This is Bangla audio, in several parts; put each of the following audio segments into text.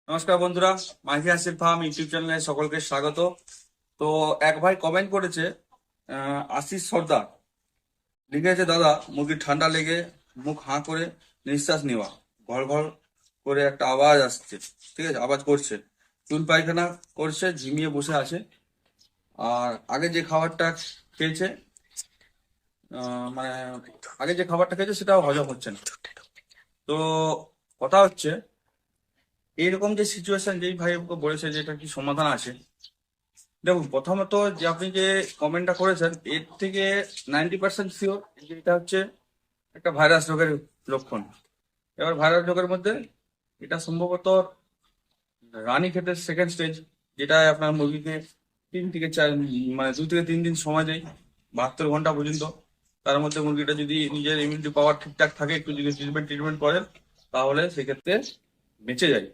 নমস্কার বন্ধুরা, মাহি হাসির ফার্ম ইউটিউব চ্যানেলে সকলকে স্বাগত। তো এক ভাই কমেন্ট করেছে, আশিস সর্দার লিখেছে, দাদা মুরগির ঠান্ডা লেগে মুখ হাঁ করে নিঃশ্বাস নেওয়া, ঘর ঘর করে একটা আওয়াজ আসছে। ঠিক আছে, আওয়াজ করছে, চুন পায়খানা করছে, ঝিমিয়ে বসে আছে। আর আগে যে খাবারটা খেয়েছে, মানে আগে যে খাবারটা খেয়েছে সেটাও হজম হচ্ছে না। তো কথা হচ্ছে, এইরকম যে সিচুয়েশন, যেই ভাই আমাকে বলেছে যে এটা কি সমাধান আছে। দেখুন, প্রথমত যে আপনি যে কমেন্টটা করেছেন এর থেকে 90% শিওর যে এটা হচ্ছে একটা ভাইরাস রোগের লক্ষণ। এবার ভাইরাস রোগের মধ্যে এটা সম্ভবত রানীক্ষেতের সেকেন্ড স্টেজ, যেটা আপনার মুরগিকে 3 থেকে 4, মানে 2 থেকে 3 দিন সময় দেয়, 72 ঘন্টা পর্যন্ত। তার মধ্যে মুরগিটা যদি নিজের ইমিউনিটি পাওয়ার ঠিকঠাক থাকে, একটু যদি ট্রিটমেন্ট করেন, তাহলে সেক্ষেত্রে বেঁচে যায়।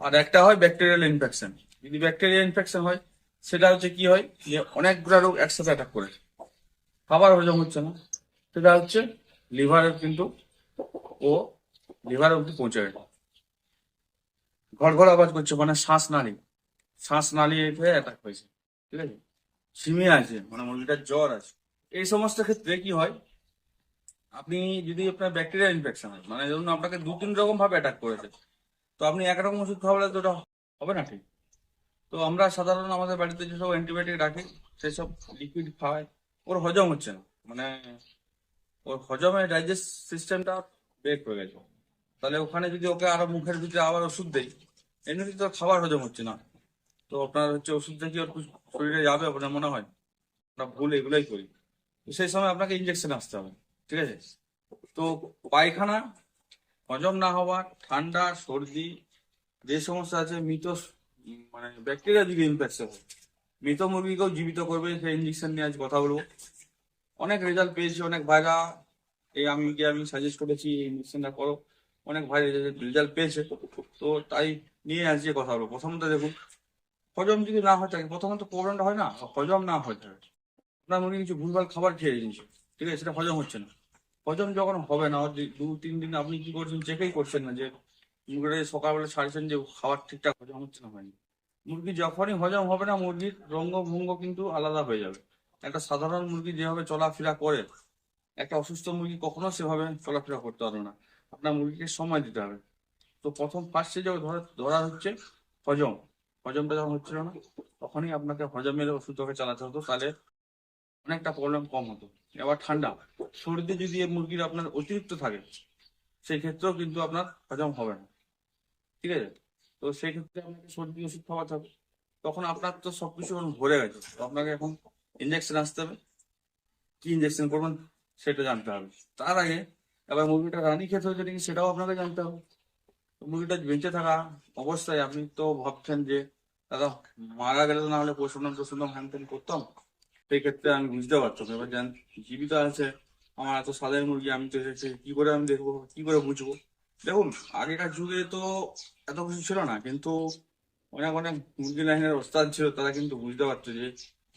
আর একটা হয় ব্যাকটেরিয়াল ইনফেকশন। যদি ব্যাকটেরিয়াল ইনফেকশন হয়, সেটা হচ্ছে কি হয়, যে অনেকগুলো রোগ একসাথে অ্যাটাক করে, খাবার হজম হচ্ছে না, সেটা হচ্ছে লিভারের কিন্তু, ও লিভার অব্দি পৌঁছে গেছে, ঘর ঘর আওয়াজ করছে, মানে শ্বাস নালী অ্যাটাক হয়েছে। ঠিক আছে, সিমিয়া আছে, মানে মুরগিটার জ্বর আছে। এই সমস্ত ক্ষেত্রে কি হয়, আপনি যদি আপনার ব্যাকটেরিয়া ইনফেকশন হয়, মানে ধরুন আপনাকে 2-3 রকম ভাবে অ্যাটাক করেছে, তো আপনি একরকম ওষুধ খাওয়ালে তো ওটা হবে না, ঠিক? তো আমরা সাধারণ আমাদের বাড়িতে যেসব অ্যান্টিবায়োটিক রাখি, সেসব লিকুইড খাওয়াই, ওর হজম হচ্ছে না, মানে ওর হজমে ডাইজেস্ট সিস্টেমটা ব্রেক হয়ে গেছে। তাহলে ওখানে যদি ওকে আরো মুখের ভিতরে আবার ওষুধ দেই, এমনিতে তো খাবার হজম হচ্ছে না, তো আপনার হচ্ছে ওষুধটা কি ওর শরীরে যাবে আপনার মনে হয়? আমরা ভুল এগুলোই করি। তো সেই সময় আপনাকে ইঞ্জেকশন আসতে হবে। ঠিক আছে, তো পায়খানা হজম না হওয়া, ঠান্ডা, সর্দি, যে সমস্যা আছে, মানে ব্যাকটেরিয়া যদি ইনফেকশন হয়, মৃত মুরগিকেও জীবিত করবে সেই ইঞ্জেকশন নিয়ে আজ কথা বলবো। অনেক রেজাল্ট পেয়েছি, অনেক ভাইরা, আমি সাজেস্ট করেছি এই ইঞ্জেকশনটা করো, অনেক ভাই রেজাল্ট পেয়েছে। তো তাই নিয়ে আজকে কথা বলবো। প্রথমত দেখুন, হজম যদি না হয় থাকে, প্রথমত প্রবলেমটা হয় না, হজম না হয় থাকে, আপনার মুরগি কিছু ভুলভাল খাবার খেয়ে নিয়েছে, ঠিক আছে, সেটা হজম হচ্ছে না। হজম যখন হবে না, ওর যে 2-3 দিন আপনি কি করছেন, চেকেই করছেন না যে মুরগিটা সকালবেলা ছাড়ছেন যে খাবার ঠিকঠাক হজম হচ্ছে না, হয়নি। মুরগি যখনই হজম হবে না, মুরগির রঙ্গ ভঙ্গ কিন্তু আলাদা হয়ে যাবে। একটা সাধারণ মুরগি যেভাবে চলাফেরা করে, একটা অসুস্থ মুরগি কখনো সেভাবে চলাফেরা করতে পারবে না। আপনার মুরগিকে সময় দিতে হবে। তো প্রথম ফার্স্টে যে ধরা হচ্ছে হজম, হজমটা যখন হচ্ছিল না, তখনই আপনাকে হজমের ওষুধ তোকে চালাতে হতো, তাহলে অনেকটা প্রবলেম কম হতো। এবার ঠান্ডা, সর্দি যদি এই মুরগির আপনার অতিরিক্ত থাকে, সেই ক্ষেত্রেও কিন্তু আপনার হজম হবে না। ঠিক আছে, তো সেই ক্ষেত্রে আপনাকে সর্দি ওষুধ খাওয়াতে হবে। তখন আপনার তো সবকিছু এখন ভরে গেছে, তো আপনাকে এখন ইঞ্জেকশন আসতে হবে। কি ইঞ্জেকশন করবেন সেটা জানতে হবে। তার আগে এবার মুরগিটা রানী খেতে হয়েছে নাকি সেটাও আপনাকে জানতে হবে। তো মুরগিটা বেঁচে থাকা অবস্থায় আপনি তো ভাবছেন যে, দাদা মারা গেলে তো না হলে পশুরম হ্যান ত্যান করতাম, সেই ক্ষেত্রে আমি বুঝতে পারতাম। এবার জান জীবিত আছে, আমার এত স্বাদের মুরগি, আমি তো এসেছি কি করে আমি দেখবো, কি করে বুঝবো? দেখুন, আগেকার যুগে তো এত কিছু ছিল না, কিন্তু অনেক অনেক মুরগি লাইনের ওস্তাদ ছিল, তারা কিন্তু বুঝতে পারতো যে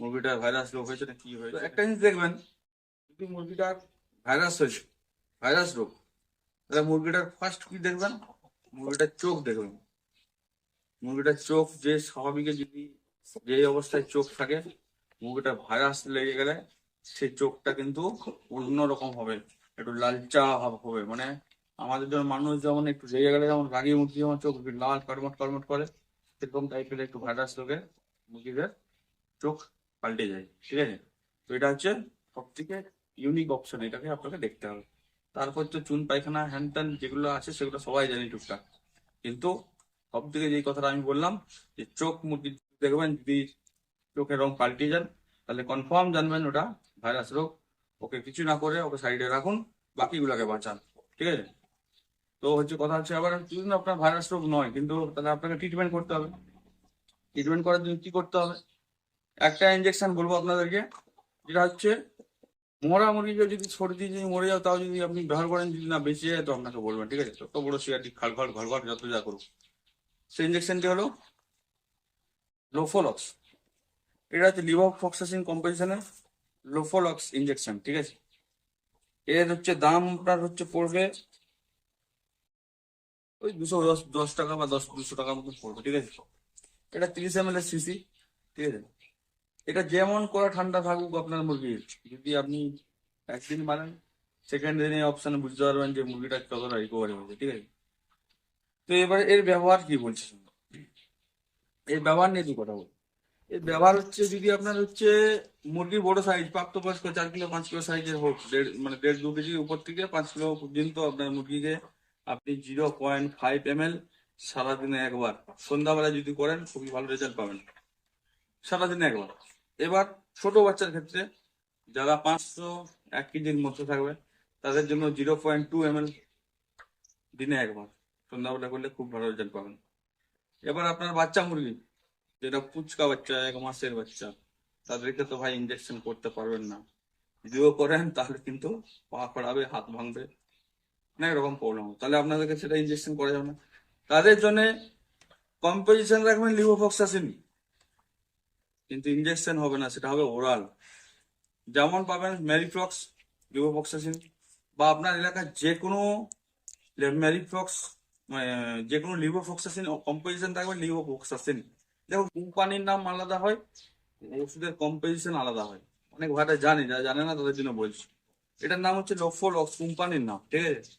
মুরগিটার ভাইরাস রোগ হয়েছে না কি হয়েছে। তো একটা জিনিস দেখবেন, যদি মুরগিটার ভাইরাস হয়েছে, ভাইরাস রোগ, তাহলে মুরগিটার ফার্স্ট কি দেখবেন, মুরগিটার চোখ দেখবেন। মুরগিটার চোখ যে স্বাভাবিক, যদি যে অবস্থায় চোখ থাকে, মুরগিটা ভাইরাস লেগে গেলে সেই চোখটা কিন্তু অন্যরকম হবে, একটু লালচা ভাব হবে। মানে আমাদের যেমন মানুষ যেমন একটু রেগে গেলে যেমন রাগী মুরগি যেমন চোখ একটু লাল কটমট কটমট করে, সেরকম টাইপের একটু ভাইরাস রোগে মুরগিদের চোখ পাল্টে যায়। ঠিক আছে, তো এটা হচ্ছে সব থেকে ইউনিক অপশন, এটাকে আপনাকে দেখতে হবে। তারপর তো চুন পায়খানা হ্যান ত্যান যেগুলো আছে সেগুলো সবাই জানি টুকটাক, কিন্তু সব থেকে যে কথাটা আমি বললাম, যে চোখ মুরগি দেখবেন যদি চোখের রং পাল্টে যান, তাহলে কনফার্ম জানবেন ওটা ভাইরাস রোগ। ওকে কিছু না করে ওকে সাইডে রাখুন, বাকিগুলোকে বাঁচান। ঠিক আছে, তো হচ্ছে কথা হচ্ছে, আবার যদি না আপনার ভাইরাস রোগ নয়, কিন্তু তাহলে আপনাকে ট্রিটমেন্ট করতে হবে। ট্রিটমেন্ট করার জন্য কি করতে হবে, একটা ইনজেকশন বলবো আপনাদেরকে, যেটা হচ্ছে মরা মুরগিকে যদি সর্দি যদি মরে যাও, তাও যদি আপনি ব্যবহার করেন, যদি না বেঁচে যায়, তো আপনাকে বলবেন। ঠিক আছে, যত বড় সিগারেট খাল ঘর ঘর ঘর যত যা করুক, সেই ইনজেকশনটি হলো লোফোলক্স। এটা হচ্ছে লিভোফ্লক্সাসিন কম্পোজিশনের লোফোলক্স ইনজেকশন। ঠিক আছে, এর হচ্ছে দাম আপনার হচ্ছে পড়বে ওই 210 টাকা বা 200 টাকার মতো পড়বে, ঠিক আছে। এটা 30 ml এর সিসি, ঠিক আছে। এটা যেমন করে ঠান্ডা থাকুক আপনার মুরগির, যদি আপনি একদিন বানান, সেকেন্ড দিনে অপশনে বুঝতে পারবেন যে মুরগিটা কতটা রিকভারি হয়েছে, ঠিক আছে। তো এবার এর ব্যবহার কি বলছি শুনুন। এর ব্যবহার নিয়ে দু কথা বলি। এর ব্যবহার হচ্ছে, যদি আপনার হচ্ছে মুরগির বড় সাইজ, প্রাপ্তবয়স্ক 4 কিলো 5 কিলো সাইজের হোক, মানে 1.5-2 কেজির উপর থেকে 5 কিলো পর্যন্ত আপনার মুরগিকে আপনি 0.5 ml সারাদিনে একবার সন্ধ্যাবেলা যদি করেন খুবই ভালো রেজাল্ট পাবেন, সারাদিনে একবার। এবার ছোট বাচ্চার ক্ষেত্রে, যারা 500-1 কেজির মধ্যে থাকবে, তাদের জন্য 0.2 ml দিনে একবার সন্ধ্যাবেলা করলে খুব ভালো রেজাল্ট পাবেন। এবার আপনার বাচ্চা মুরগি, যেটা পুচকা বাচ্চা, 1 মাসের বাচ্চা, তাদেরকে তো ভাই ইঞ্জেকশন করতে পারবেন না। যদিও করেন তাহলে কিন্তু পা খড়াবে, হাত ভাঙবে, অনেক রকম প্রবলেম হবে, তাহলে আপনাদেরকে সেটা ইঞ্জেকশন করা যাবে না। তাদের জন্য কম্পোজিশন রাখবেন লিভোফ্লক্সাসিন, কিন্তু ইঞ্জেকশন হবে না, সেটা হবে ওরাল। যেমন পাবেন ম্যারিফ্লক্স, লিভোফ্লক্সাসিন, বা আপনার এলাকার যে কোনো ম্যারিফ্লক্স, যে কোনো লিভোফ্লক্সাসিন কম্পোজিশন থাকবে লিভোফ্লক্সাসিন। দেখুন কোম্পানির নাম আলাদা হয়, ওষুধের কম্পোজিশন আলাদা হয়। অনেক ভাইরা জানে, যারা জানে না তাদের জন্য বলছি। এটার নাম হচ্ছে লোফোলক্স, কোম্পানির নাম, ঠিক আছে।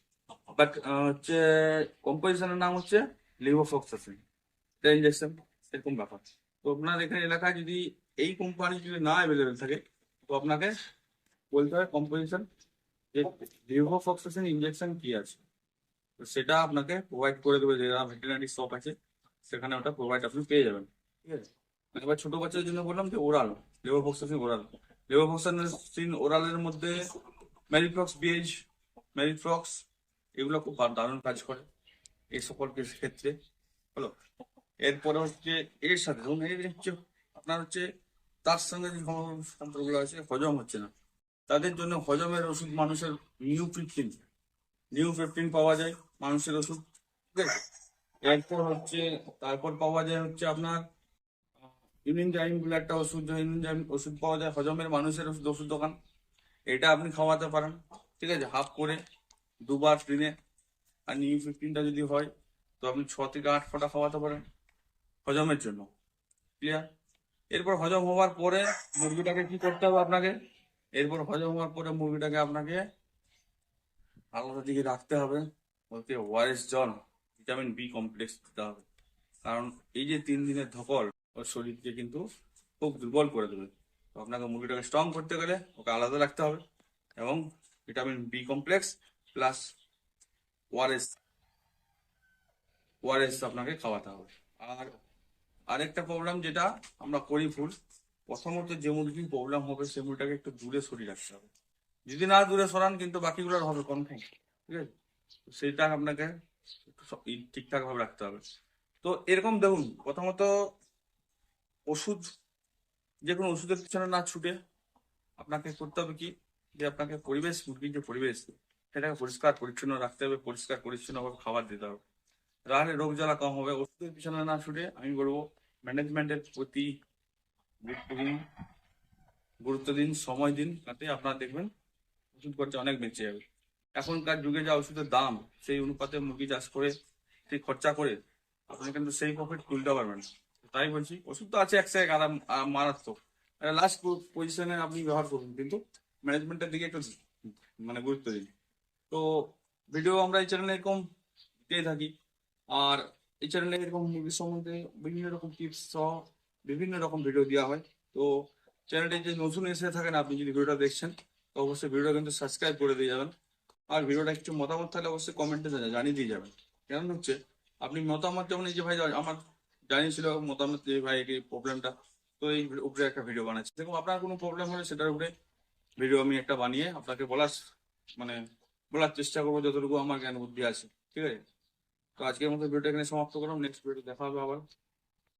বাট হচ্ছে কম্পোজিশনের নাম হচ্ছে লিভোফ্লক্সাসিন, এটা ইঞ্জেকশন, এরকম ব্যাপার। তো আপনার এখানে এলাকায় যদি এই কোম্পানি যদি না অ্যাভেলেবেল থাকে, তো আপনাকে বলতে হবে কম্পোজিশন, যে লিভোফ্লক্সাসিন ইঞ্জেকশন কি আছে, তো সেটা আপনাকে প্রোভাইড করে দেবে, যারা ভেটেরিনারি শপ আছে সেখানে ওটা প্রোভাইড আপনি পেয়ে যাবেন, ঠিক আছে। এবার ছোট বাচ্চাদের জন্য বললাম যে ওরাল লেভোফ্লক্সাসিন ওরাল। লেভোফ্লক্সাসিন ওরালের মধ্যে ম্যারিফ্লক্স বিএইচ, ম্যারিফ্লক্স, এগুলো খুব দারুণ কাজ করে এই সকল ক্ষেত্রে। হলো, এরপরে হচ্ছে এর সাথে ধরুন এই হচ্ছে আপনার হচ্ছে তার সঙ্গে যে সম্পর্কগুলো আছে, হজম হচ্ছে না, তাদের জন্য হজমের ওষুধ মানুষের নিউট্রিপ্টিন, পাওয়া যায় মানুষের ওষুধ, ঠিক আছে। এরপর হচ্ছে তারপর পাওয়া যায় হচ্ছে আপনার ইউনিনজাইম বলে একটা ওষুধ, ইউনিনজাইম ওষুধ পাওয়া যায় হজমের, মানুষের ওষুধ, ওষুধ দোকান। এটা আপনি খাওয়াতে পারেন, ঠিক আছে, হাফ করে 2 বার দিনে। আর নিউ 15টা যদি হয় তো আপনি 6 থেকে 8 ফোঁটা খাওয়াতে পারেন হজমের জন্য, ক্লিয়ার। এরপর হজম হওয়ার পরে মুরগিটাকে কি করতে হবে আপনাকে, এরপর হজম হওয়ার পরে মুরগিটাকে আপনাকে আলাদা দিকে রাখতে হবে, বলতে ওআরএস জল, ভিটামিন বি কমপ্লেক্স দিতে হবে। কারণ এই যে 3 দিনের ধকল ওর শরীরকে কিন্তু খুব দুর্বল করে দেবে। তো আপনাকে মুরগিটাকে স্ট্রং করতে গেলে ওকে আলাদা রাখতে হবে, এবং vitamin B complex plus ORS, আপনাকে খাওয়াতে হবে। আর আরেকটা প্রবলেম যেটা আমরা করি ভুল, প্রথমত যে মুরগির প্রবলেম হবে সেই মুরগিটাকে একটু দূরে সরিয়ে রাখতে হবে। যদি না দূরে সরান কিন্তু বাকিগুলোর হবে কনফার্ম, ঠিক আছে। তো সেইটা আপনাকে ঠিকঠাক ভাবে রাখতে হবে। তো এরকম দেখুন, প্রথমত ওষুধ, যে কোনো ওষুধের পিছনে না ছুটে আপনাকে করতে হবে কি, যে আপনাকে পরিবেশ, মুরগির যে পরিবেশ সেটাকে পরিষ্কার পরিচ্ছন্ন রাখতে হবে, পরিষ্কার পরিচ্ছন্ন ভাবে খাবার দিতে হবে, তাহলে রোগ জ্বালা কম হবে। ওষুধের পিছনে না ছুটে আমি বলবো ম্যানেজমেন্টের প্রতি গুরুত্ব দিন, সময় দিন, তাতে আপনারা দেখবেন ওষুধ খরচা অনেক বেঁচে যাবে। এখনকার যুগে যা ওষুধের দাম, সেই অনুপাতে মুরগি চাষ করে সেই খরচা করে আপনি কিন্তু সেই প্রফিট তুলতে পারবেন না। তাই বলছি ওষুধ তো আছে এক সাইড আরাম মারাত্মক, লাস্ট পজিশনে আপনি ব্যবহার করুন, কিন্তু ম্যানেজমেন্টের দিকে একটু মানে গুরুত্ব দিন। তো ভিডিও আমরা এই চ্যানেলে এরকম দিতেই থাকি, আর এই চ্যানেলে এরকম মুভি সম্বন্ধে বিভিন্ন রকম টিপস সহ বিভিন্ন রকম ভিডিও দেওয়া হয়। তো চ্যানেলটি যে নতুন এসে থাকেন, আপনি যদি ভিডিওটা দেখছেন তো অবশ্যই ভিডিওটা কিন্তু সাবস্ক্রাইব করে দিয়ে যাবেন। আর ভিডিওটা কিছু মতামত থাকলে অবশ্যই কমেন্টে জানিয়ে দিয়ে যাবেন। কারণ হচ্ছে আপনি মতামত, যেমন এই যে ভাই আমার জানিয়েছিল মতামত যে ভাই এই প্রবলেমটা, তো এই উপরে একটা ভিডিও বানাচ্ছি, দেখুন আপনার কোনো প্রবলেম হলে সেটার উপরে ভিডিও আমি একটা বানিয়ে আপনাকে মানে বলার চেষ্টা করবো যতটুকু আমার জ্ঞান বুদ্ধি আছে, ঠিক আছে। তো আজকের মতো ভিডিওটা এখানে সমাপ্ত করলাম, নেক্সট ভিডিও দেখা হবে আবার।